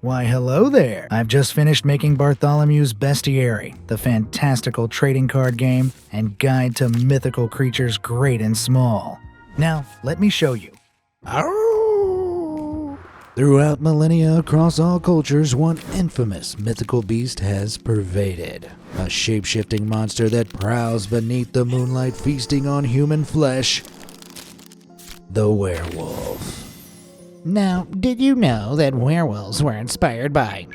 Why, hello there! I've just finished making Bartholomew's Bestiary, the fantastical trading card game and guide to mythical creatures great and small. Now, let me show you. Throughout millennia, across all cultures, one infamous mythical beast has pervaded. A shape-shifting monster that prowls beneath the moonlight, feasting on human flesh. The werewolf. Now, did you know that werewolves were inspired by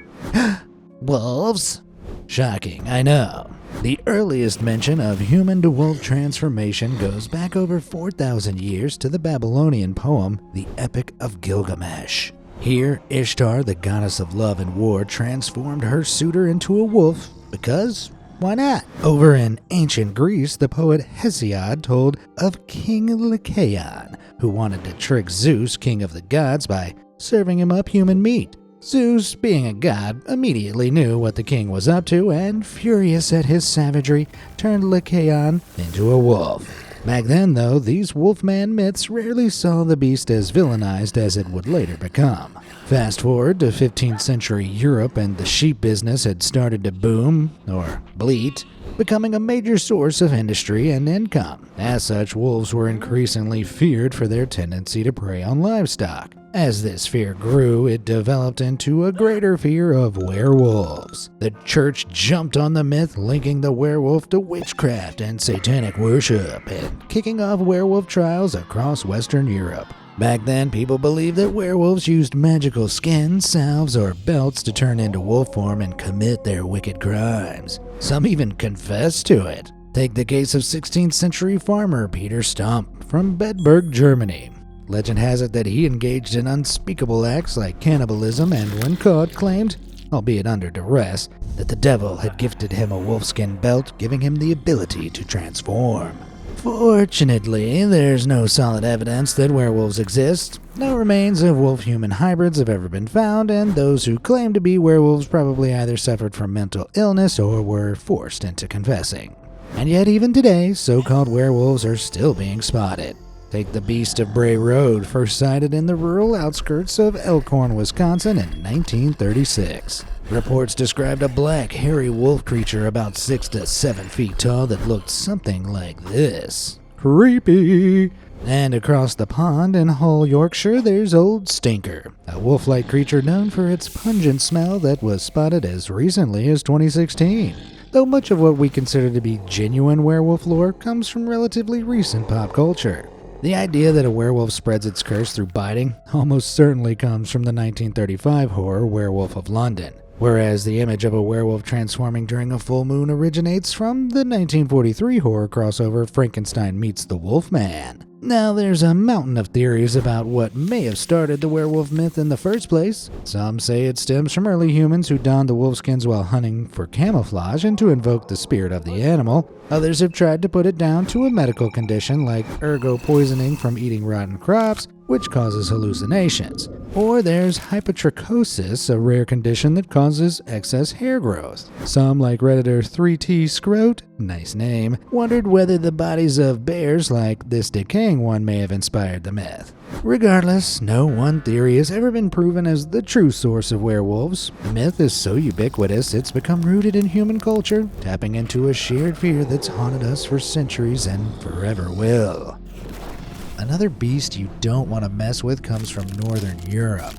wolves? Shocking, I know. The earliest mention of human-to-wolf transformation goes back over 4,000 years to the Babylonian poem, the Epic of Gilgamesh. Here, Ishtar, the goddess of love and war, transformed her suitor into a wolf because, why not? Over in ancient Greece, the poet Hesiod told of King Lycaon, who wanted to trick Zeus, king of the gods, by serving him up human meat. Zeus, being a god, immediately knew what the king was up to and, furious at his savagery, turned Lycaon into a wolf. Back then, though, these wolfman myths rarely saw the beast as villainized as it would later become. Fast forward to 15th century Europe, and the sheep business had started to boom, or bleat, becoming a major source of industry and income. As such, wolves were increasingly feared for their tendency to prey on livestock. As this fear grew, it developed into a greater fear of werewolves. The church jumped on the myth, linking the werewolf to witchcraft and satanic worship, and kicking off werewolf trials across Western Europe. Back then, people believed that werewolves used magical skins, salves, or belts to turn into wolf form and commit their wicked crimes. Some even confessed to it. Take the case of 16th century farmer Peter Stump from Bedburg, Germany. Legend has it that he engaged in unspeakable acts like cannibalism and, when caught, claimed, albeit under duress, that the devil had gifted him a wolfskin belt, giving him the ability to transform. Fortunately, there's no solid evidence that werewolves exist. No remains of wolf-human hybrids have ever been found, and those who claim to be werewolves probably either suffered from mental illness or were forced into confessing. And yet even today, so-called werewolves are still being spotted. Take the Beast of Bray Road, first sighted in the rural outskirts of Elkhorn, Wisconsin in 1936. Reports described a black, hairy wolf creature about 6 to 7 feet tall that looked something like this. Creepy! And across the pond in Hull, Yorkshire, there's Old Stinker, a wolf-like creature known for its pungent smell that was spotted as recently as 2016. Though much of what we consider to be genuine werewolf lore comes from relatively recent pop culture. The idea that a werewolf spreads its curse through biting almost certainly comes from the 1935 horror Werewolf of London, whereas the image of a werewolf transforming during a full moon originates from the 1943 horror crossover Frankenstein Meets the Wolfman. Now, there's a mountain of theories about what may have started the werewolf myth in the first place. Some say it stems from early humans who donned the wolfskins while hunting for camouflage and to invoke the spirit of the animal. Others have tried to put it down to a medical condition like ergo poisoning from eating rotten crops, which causes hallucinations. Or there's hypotrichosis, a rare condition that causes excess hair growth. Some, like Redditor 3T Scroat, nice name, wondered whether the bodies of bears like this decaying one may have inspired the myth. Regardless, no one theory has ever been proven as the true source of werewolves. The myth is so ubiquitous it's become rooted in human culture, tapping into a shared fear that's haunted us for centuries and forever will. Another beast you don't want to mess with comes from Northern Europe,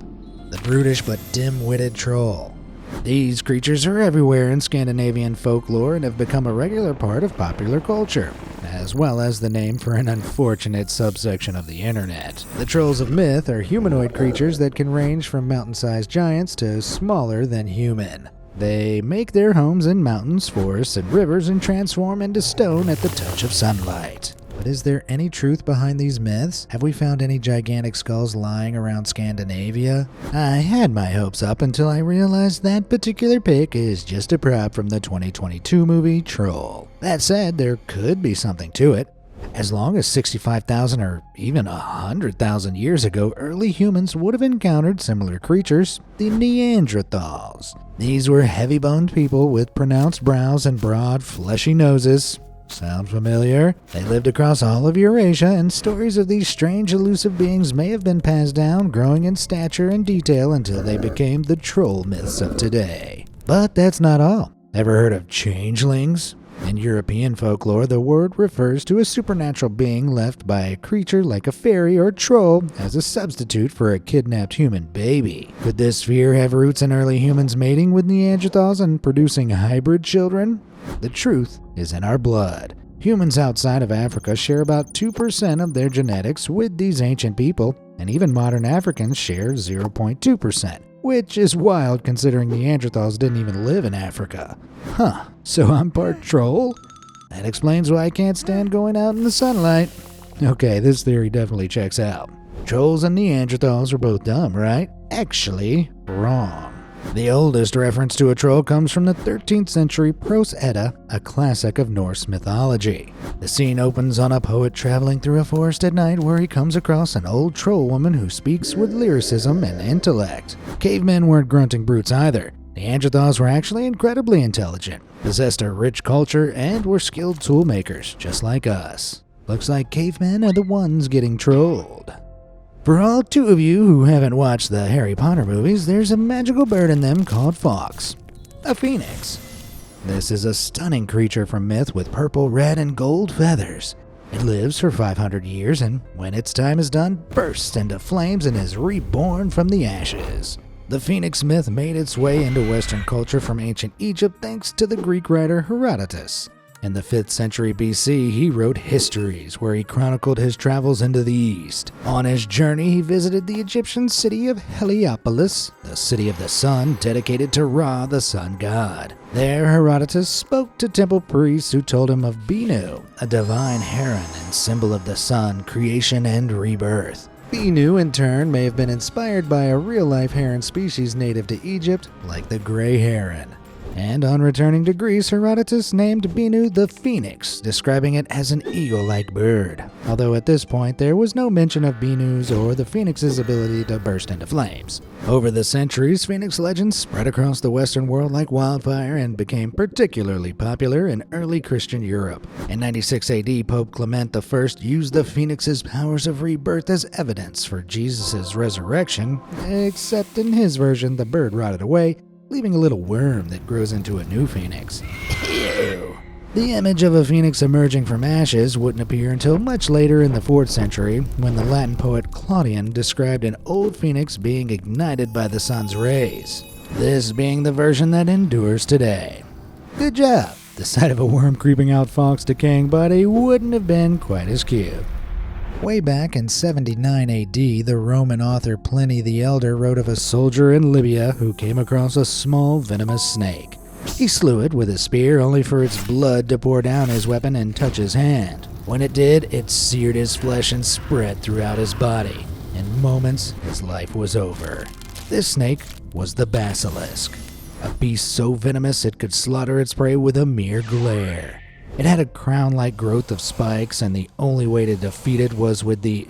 the brutish but dim-witted troll. These creatures are everywhere in Scandinavian folklore and have become a regular part of popular culture, as well as the name for an unfortunate subsection of the internet. The trolls of myth are humanoid creatures that can range from mountain-sized giants to smaller than human. They make their homes in mountains, forests, and rivers and transform into stone at the touch of sunlight. But is there any truth behind these myths? Have we found any gigantic skulls lying around Scandinavia? I had my hopes up until I realized that particular pic is just a prop from the 2022 movie Troll. That said, there could be something to it. As long as 65,000 or even 100,000 years ago, early humans would have encountered similar creatures, the Neanderthals. These were heavy-boned people with pronounced brows and broad, fleshy noses. Sound familiar? They lived across all of Eurasia, and stories of these strange elusive beings may have been passed down, growing in stature and detail until they became the troll myths of today. But that's not all. Ever heard of changelings? In European folklore, the word refers to a supernatural being left by a creature like a fairy or troll as a substitute for a kidnapped human baby. Could this fear have roots in early humans mating with Neanderthals and producing hybrid children? The truth is in our blood. Humans outside of Africa share about 2% of their genetics with these ancient people, and even modern Africans share 0.2%. Which is wild considering Neanderthals didn't even live in Africa. So I'm part troll? That explains why I can't stand going out in the sunlight. Okay, this theory definitely checks out. Trolls and Neanderthals are both dumb, right? Actually, wrong. The oldest reference to a troll comes from the 13th century Prose Edda, a classic of Norse mythology. The scene opens on a poet traveling through a forest at night where he comes across an old troll woman who speaks with lyricism and intellect. Cavemen weren't grunting brutes either. Neanderthals were actually incredibly intelligent, possessed a rich culture, and were skilled tool makers, just like us. Looks like cavemen are the ones getting trolled. For all two of you who haven't watched the Harry Potter movies, there's a magical bird in them called Fawkes, a phoenix. This is a stunning creature from myth with purple, red, and gold feathers. It lives for 500 years and, when its time is done, bursts into flames and is reborn from the ashes. The phoenix myth made its way into Western culture from ancient Egypt thanks to the Greek writer Herodotus. In the 5th century BC, he wrote histories where he chronicled his travels into the East. On his journey, he visited the Egyptian city of Heliopolis, the city of the sun dedicated to Ra, the sun god. There, Herodotus spoke to temple priests who told him of Bennu, a divine heron and symbol of the sun, creation, and rebirth. Bennu, in turn, may have been inspired by a real-life heron species native to Egypt, like the gray heron. And on returning to Greece, Herodotus named Bennu the Phoenix, describing it as an eagle-like bird. Although at this point there was no mention of Bennu's or the phoenix's ability to burst into flames. Over the centuries, phoenix legends spread across the Western world like wildfire and became particularly popular in early Christian Europe. In 96 AD, Pope Clement I used the phoenix's powers of rebirth as evidence for Jesus' resurrection, except in his version the bird rotted away, leaving a little worm that grows into a new phoenix. Ew. The image of a phoenix emerging from ashes wouldn't appear until much later in the 4th century, when the Latin poet Claudian described an old phoenix being ignited by the sun's rays, this being the version that endures today. Good job! The sight of a worm creeping out Fawkes' decaying body wouldn't have been quite as cute. Way back in 79 AD, the Roman author Pliny the Elder wrote of a soldier in Libya who came across a small venomous snake. He slew it with a spear only for its blood to pour down his weapon and touch his hand. When it did, it seared his flesh and spread throughout his body. In moments, his life was over. This snake was the basilisk, a beast so venomous it could slaughter its prey with a mere glare. It had a crown-like growth of spikes, and the only way to defeat it was with the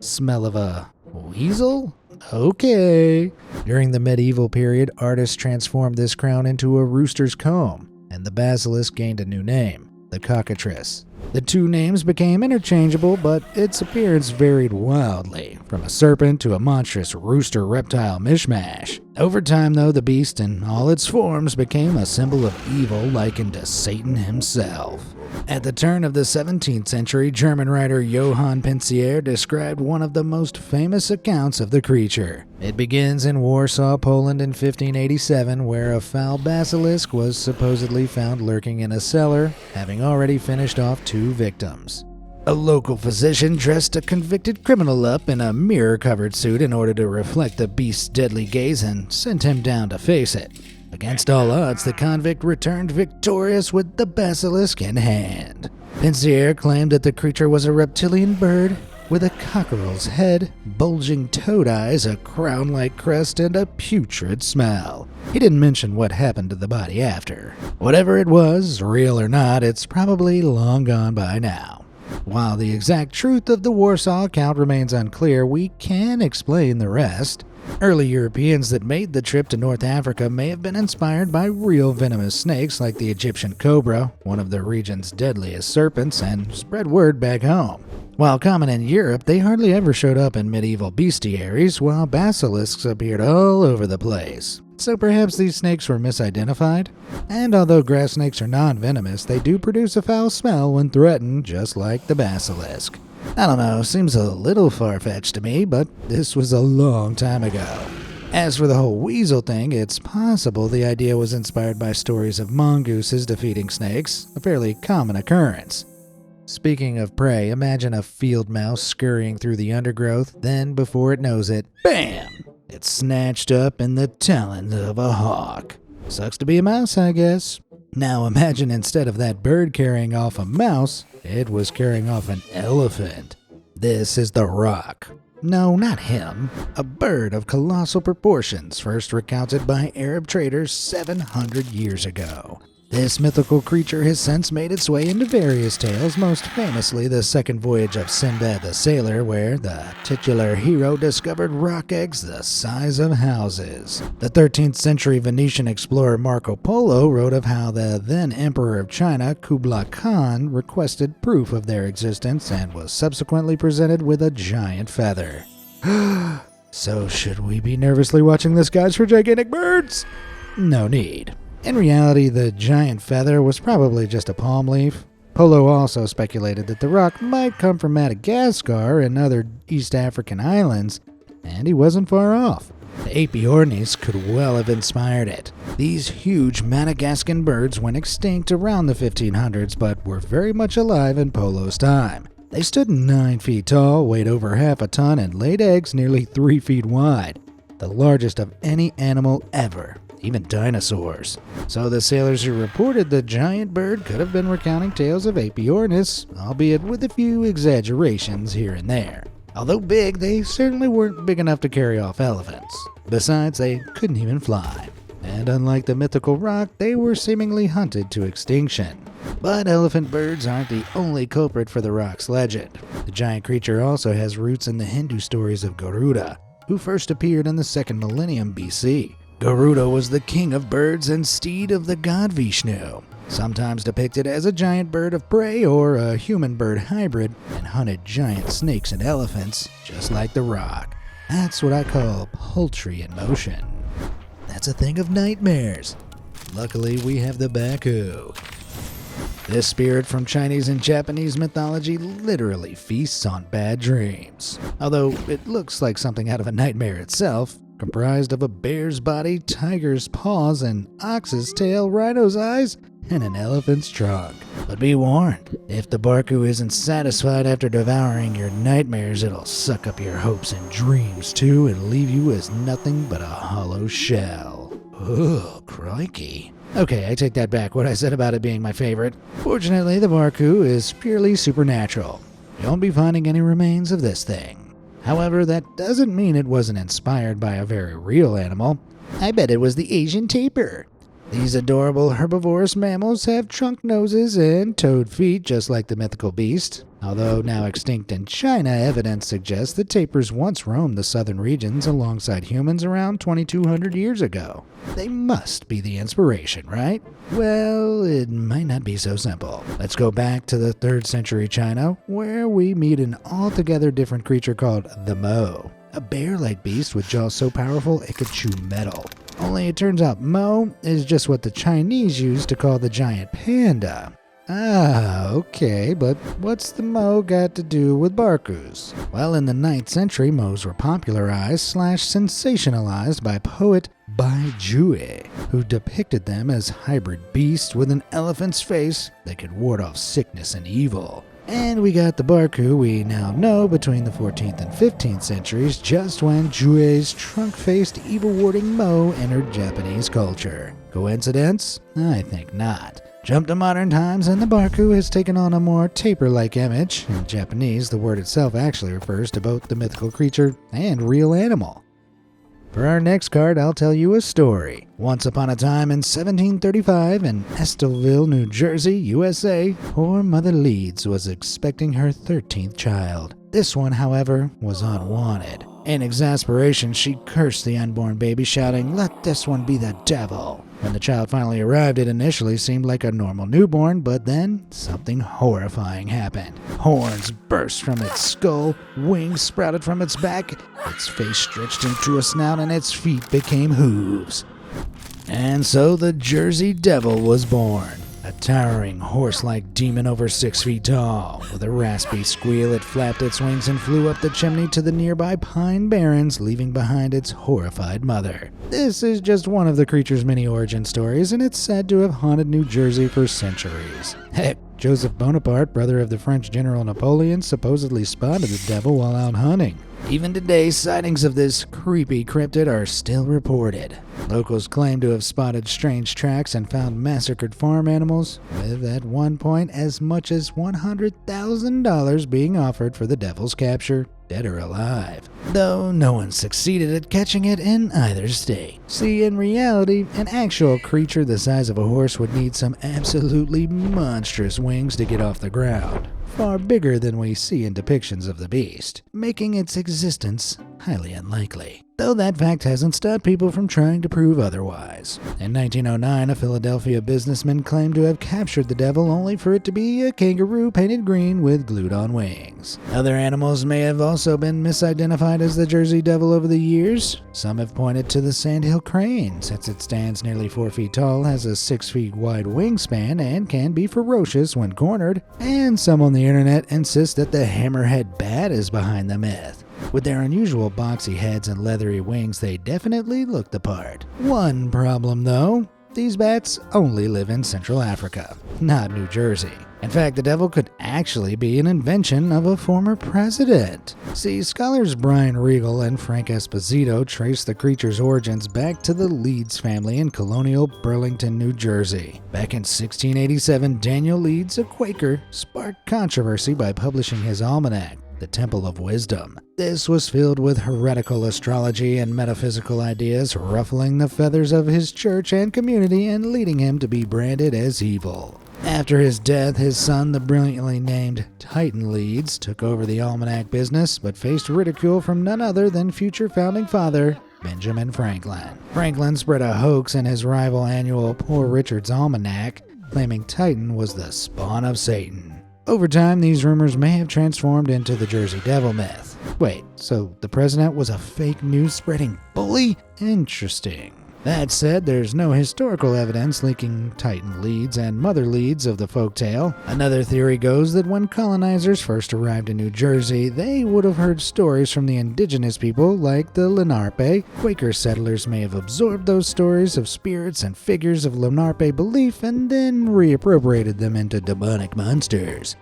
smell of a weasel? Okay. During the medieval period, artists transformed this crown into a rooster's comb, and the basilisk gained a new name, the cockatrice. The two names became interchangeable, but its appearance varied wildly, from a serpent to a monstrous rooster reptile mishmash. Over time, though, the beast in all its forms became a symbol of evil likened to Satan himself. At the turn of the 17th century, German writer Johann Pensier described one of the most famous accounts of the creature. It begins in Warsaw, Poland in 1587, where a foul basilisk was supposedly found lurking in a cellar, having already finished off 2 victims. A local physician dressed a convicted criminal up in a mirror-covered suit in order to reflect the beast's deadly gaze and sent him down to face it. Against all odds, the convict returned victorious with the basilisk in hand. Pensier claimed that the creature was a reptilian bird with a cockerel's head, bulging toad eyes, a crown-like crest, and a putrid smell. He didn't mention what happened to the body after. Whatever it was, real or not, it's probably long gone by now. While the exact truth of the Warsaw account remains unclear, we can explain the rest. Early Europeans that made the trip to North Africa may have been inspired by real venomous snakes like the Egyptian cobra, one of the region's deadliest serpents, and spread word back home. While common in Europe, they hardly ever showed up in medieval bestiaries, while basilisks appeared all over the place. So perhaps these snakes were misidentified? And although grass snakes are non-venomous, they do produce a foul smell when threatened, just like the basilisk. I don't know, seems a little far-fetched to me, but this was a long time ago. As for the whole weasel thing, it's possible the idea was inspired by stories of mongooses defeating snakes, a fairly common occurrence. Speaking of prey, imagine a field mouse scurrying through the undergrowth, then before it knows it, BAM! It's snatched up in the talons of a hawk. Sucks to be a mouse, I guess. Now imagine instead of that bird carrying off a mouse, it was carrying off an elephant. This is the Roc. No, not him. A bird of colossal proportions, first recounted by Arab traders 700 years ago. This mythical creature has since made its way into various tales, most famously the second voyage of Sinbad the Sailor, where the titular hero discovered rock eggs the size of houses. The 13th century Venetian explorer Marco Polo wrote of how the then Emperor of China, Kublai Khan, requested proof of their existence and was subsequently presented with a giant feather. So should we be nervously watching the skies for gigantic birds? No need. In reality, the giant feather was probably just a palm leaf. Polo also speculated that the roc might come from Madagascar and other East African islands, and he wasn't far off. The Apiornis could well have inspired it. These huge Madagascan birds went extinct around the 1500s, but were very much alive in Polo's time. They stood 9 feet tall, weighed over half a ton, and laid eggs nearly 3 feet wide, the largest of any animal ever. Even dinosaurs. So the sailors who reported the giant bird could have been recounting tales of Apiornis, albeit with a few exaggerations here and there. Although big, they certainly weren't big enough to carry off elephants. Besides, they couldn't even fly. And unlike the mythical roc, they were seemingly hunted to extinction. But elephant birds aren't the only culprit for the roc's legend. The giant creature also has roots in the Hindu stories of Garuda, who first appeared in the 2nd millennium BC. Garuda was the king of birds and steed of the god Vishnu, sometimes depicted as a giant bird of prey or a human-bird hybrid, and hunted giant snakes and elephants, just like the roc. That's what I call poultry in motion. That's a thing of nightmares. Luckily, we have the Baku. This spirit from Chinese and Japanese mythology literally feasts on bad dreams. Although it looks like something out of a nightmare itself, comprised of a bear's body, tiger's paws, an ox's tail, rhino's eyes, and an elephant's trunk. But be warned, if the Baku isn't satisfied after devouring your nightmares, it'll suck up your hopes and dreams too and leave you as nothing but a hollow shell. Ugh, crikey. Okay, I take that back, what I said about it being my favorite. Fortunately, the Baku is purely supernatural. You won't be finding any remains of this thing. However, that doesn't mean it wasn't inspired by a very real animal. I bet it was the Asian tapir. These adorable herbivorous mammals have trunk noses and toed feet just like the mythical beast. Although now extinct in China, evidence suggests that tapirs once roamed the southern regions alongside humans around 2200 years ago. They must be the inspiration, right? Well, it might not be so simple. Let's go back to the 3rd century China, where we meet an altogether different creature called the Mo, a bear-like beast with jaws so powerful it could chew metal. Only it turns out Mo is just what the Chinese used to call the giant panda. Ah, okay, but what's the Mo got to do with Bakus? Well, in the 9th century, Mo's were popularized / sensationalized by poet Bai Jue, who depicted them as hybrid beasts with an elephant's face that could ward off sickness and evil. And we got the Baku we now know between the 14th and 15th centuries, just when Jue's trunk-faced, evil-warding Mo entered Japanese culture. Coincidence? I think not. Jump to modern times and the Baku has taken on a more tapir-like image. In Japanese, the word itself actually refers to both the mythical creature and real animal. For our next card, I'll tell you a story. Once upon a time in 1735 in Estelville, New Jersey, USA, poor Mother Leeds was expecting her 13th child. This one, however, was unwanted. In exasperation, she cursed the unborn baby, shouting, "Let this one be the devil." When the child finally arrived, it initially seemed like a normal newborn, but then something horrifying happened. Horns burst from its skull, wings sprouted from its back, its face stretched into a snout, and its feet became hooves. And so the Jersey Devil was born. A towering, horse-like demon over 6 feet tall. With a raspy squeal, it flapped its wings and flew up the chimney to the nearby Pine Barrens, leaving behind its horrified mother. This is just one of the creature's many origin stories, and it's said to have haunted New Jersey for centuries. Heck, Joseph Bonaparte, brother of the French General Napoleon, supposedly spotted the devil while out hunting. Even today, sightings of this creepy cryptid are still reported. Locals claim to have spotted strange tracks and found massacred farm animals, with at one point as much as $100,000 being offered for the devil's capture, dead or alive. Though no one succeeded at catching it in either state. See, in reality, an actual creature the size of a horse would need some absolutely monstrous wings to get off the ground. Far bigger than we see in depictions of the beast, making its existence highly unlikely. Though that fact hasn't stopped people from trying to prove otherwise. In 1909, a Philadelphia businessman claimed to have captured the devil only for it to be a kangaroo painted green with glued-on wings. Other animals may have also been misidentified as the Jersey Devil over the years. Some have pointed to the sandhill crane, since it stands nearly 4 feet tall, has a 6 feet wide wingspan, and can be ferocious when cornered. And some on the internet insist that the hammerhead bat is behind the myth. With their unusual boxy heads and leathery wings, they definitely look the part. One problem though, these bats only live in Central Africa, not New Jersey. In fact, the devil could actually be an invention of a former president. See, scholars Brian Regal and Frank Esposito trace the creature's origins back to the Leeds family in colonial Burlington, New Jersey. Back in 1687, Daniel Leeds, a Quaker, sparked controversy by publishing his almanac, The Temple of Wisdom. This was filled with heretical astrology and metaphysical ideas, ruffling the feathers of his church and community and leading him to be branded as evil. After his death, his son, the brilliantly named Titan Leeds, took over the almanac business, but faced ridicule from none other than future founding father, Benjamin Franklin. Franklin spread a hoax in his rival annual Poor Richard's Almanac, claiming Titan was the spawn of Satan. Over time, these rumors may have transformed into the Jersey Devil myth. Wait, so the president was a fake news-spreading bully? Interesting. That said, there's no historical evidence linking Titan Leeds and Mother Leeds of the folktale. Another theory goes that when colonizers first arrived in New Jersey, they would have heard stories from the indigenous people like the Lenape. Quaker settlers may have absorbed those stories of spirits and figures of Lenape belief and then reappropriated them into demonic monsters.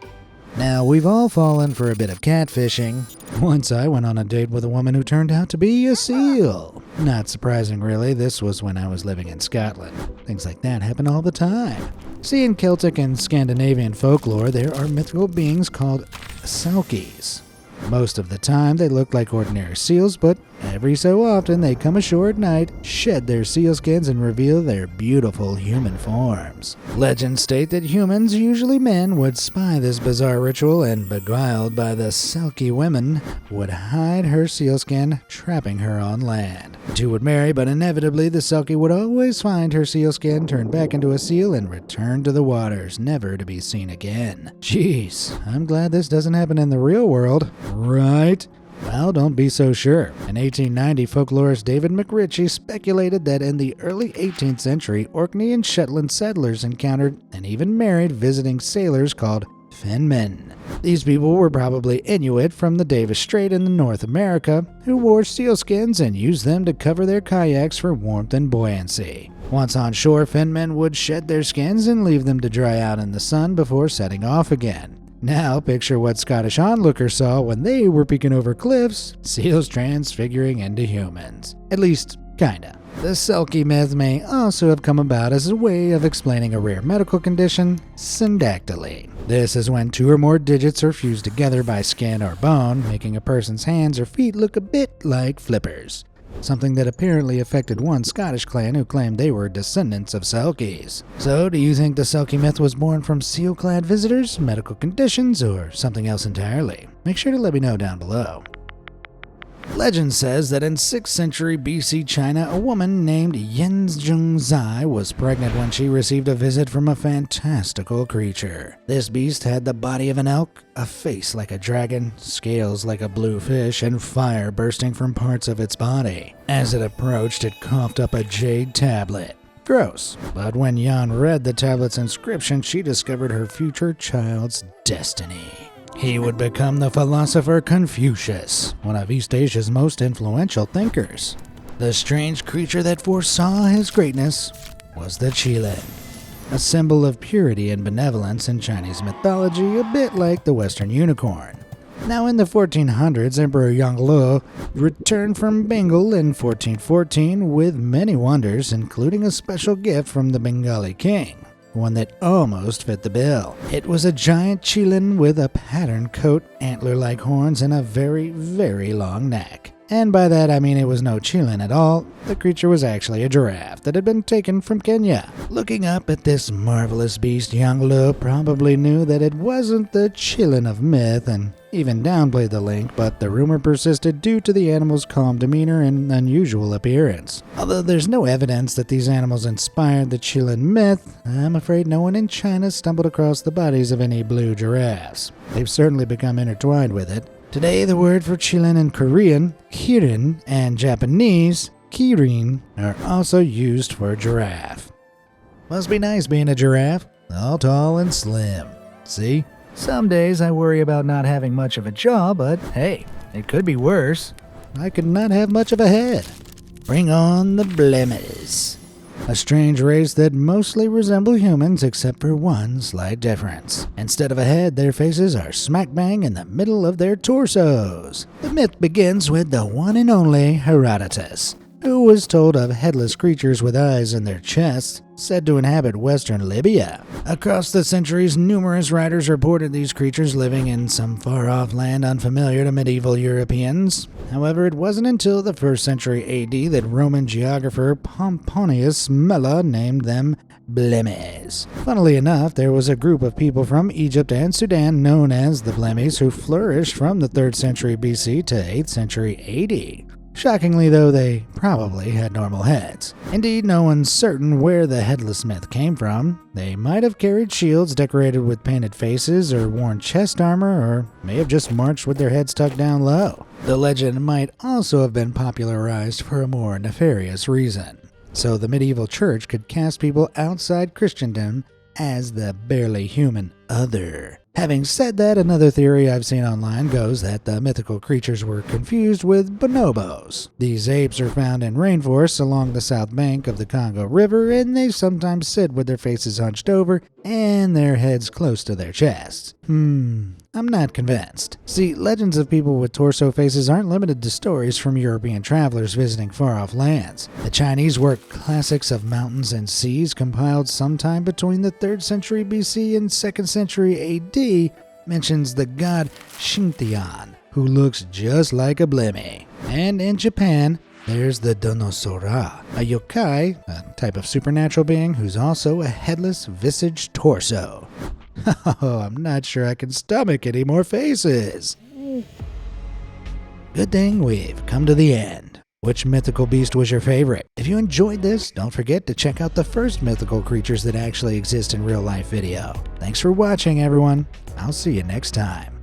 Now, we've all fallen for a bit of catfishing. Once I went on a date with a woman who turned out to be a seal. Not surprising, really. This was when I was living in Scotland. Things like that happen all the time. See, in Celtic and Scandinavian folklore, there are mythical beings called Selkies. Most of the time, they look like ordinary seals, but every so often they come ashore at night, shed their sealskins, and reveal their beautiful human forms. Legends state that humans, usually men, would spy this bizarre ritual and, beguiled by the Selkie women, would hide her sealskin, trapping her on land. The two would marry, but inevitably the Selkie would always find her sealskin, turn back into a seal, and return to the waters, never to be seen again. Jeez, I'm glad this doesn't happen in the real world. Right? Well, don't be so sure. In 1890, folklorist David McRitchie speculated that in the early 18th century, Orkney and Shetland settlers encountered and even married visiting sailors called Fenmen. These people were probably Inuit from the Davis Strait in North America, who wore sealskins and used them to cover their kayaks for warmth and buoyancy. Once on shore, Fenmen would shed their skins and leave them to dry out in the sun before setting off again. Now picture what Scottish onlookers saw when they were peeking over cliffs, seals transfiguring into humans. At least, kinda. The Selkie myth may also have come about as a way of explaining a rare medical condition, syndactyly. This is when 2 or more digits are fused together by skin or bone, making a person's hands or feet look a bit like flippers. Something that apparently affected one Scottish clan who claimed they were descendants of Selkies. So, do you think the Selkie myth was born from seal-clad visitors, medical conditions, or something else entirely? Make sure to let me know down below. Legend says that in 6th century BC China, a woman named Yenzheng Zai was pregnant when she received a visit from a fantastical creature. This beast had the body of an elk, a face like a dragon, scales like a blue fish, and fire bursting from parts of its body. As it approached, it coughed up a jade tablet. Gross. But when Yan read the tablet's inscription, she discovered her future child's destiny. He would become the philosopher Confucius, one of East Asia's most influential thinkers. The strange creature that foresaw his greatness was the qilin, a symbol of purity and benevolence in Chinese mythology, a bit like the Western unicorn. Now in the 1400s, Emperor Yongle returned from Bengal in 1414 with many wonders, including a special gift from the Bengali king. One that almost fit the bill. It was a giant qilin with a patterned coat, antler-like horns, and a very, very long neck. And by that I mean it was no qilin at all. The creature was actually a giraffe that had been taken from Kenya. Looking up at this marvelous beast, Yang Lu probably knew that it wasn't the qilin of myth and even downplayed the link, but the rumor persisted due to the animal's calm demeanor and unusual appearance. Although there's no evidence that these animals inspired the qilin myth, I'm afraid no one in China stumbled across the bodies of any blue giraffes. They've certainly become intertwined with it. Today, the word for qilin in Korean, kirin, and Japanese, kirin, are also used for giraffe. Must be nice being a giraffe, all tall and slim. See? Some days I worry about not having much of a jaw, but hey, it could be worse. I could not have much of a head. Bring on the blemishes. A strange race that mostly resemble humans except for one slight difference. Instead of a head, their faces are smack bang in the middle of their torsos. The myth begins with the one and only Herodotus, who was told of headless creatures with eyes in their chests, said to inhabit western Libya. Across the centuries, numerous writers reported these creatures living in some far-off land unfamiliar to medieval Europeans. However, it wasn't until the 1st century AD that Roman geographer Pomponius Mela named them Blemis. Funnily enough, there was a group of people from Egypt and Sudan known as the Blemis who flourished from the 3rd century BC to 8th century AD. Shockingly, though, they probably had normal heads. Indeed, no one's certain where the headless myth came from. They might have carried shields decorated with painted faces or worn chest armor, or may have just marched with their heads tucked down low. The legend might also have been popularized for a more nefarious reason, so the medieval church could cast people outside Christendom as the barely human other. Having said that, another theory I've seen online goes that the mythical creatures were confused with bonobos. These apes are found in rainforests along the south bank of the Congo River, and they sometimes sit with their faces hunched over and their heads close to their chests. I'm not convinced. See, legends of people with torso faces aren't limited to stories from European travelers visiting far-off lands. The Chinese work Classics of Mountains and Seas, compiled sometime between the 3rd century BC and 2nd century AD, mentions the god Xingtian, who looks just like a blemmie. And in Japan, there's the Donosora, a yokai, a type of supernatural being who's also a headless visaged torso. Oh, I'm not sure I can stomach any more faces. Good thing we've come to the end. Which mythical beast was your favorite? If you enjoyed this, don't forget to check out the first mythical creatures that actually exist in real life video. Thanks for watching, everyone. I'll see you next time.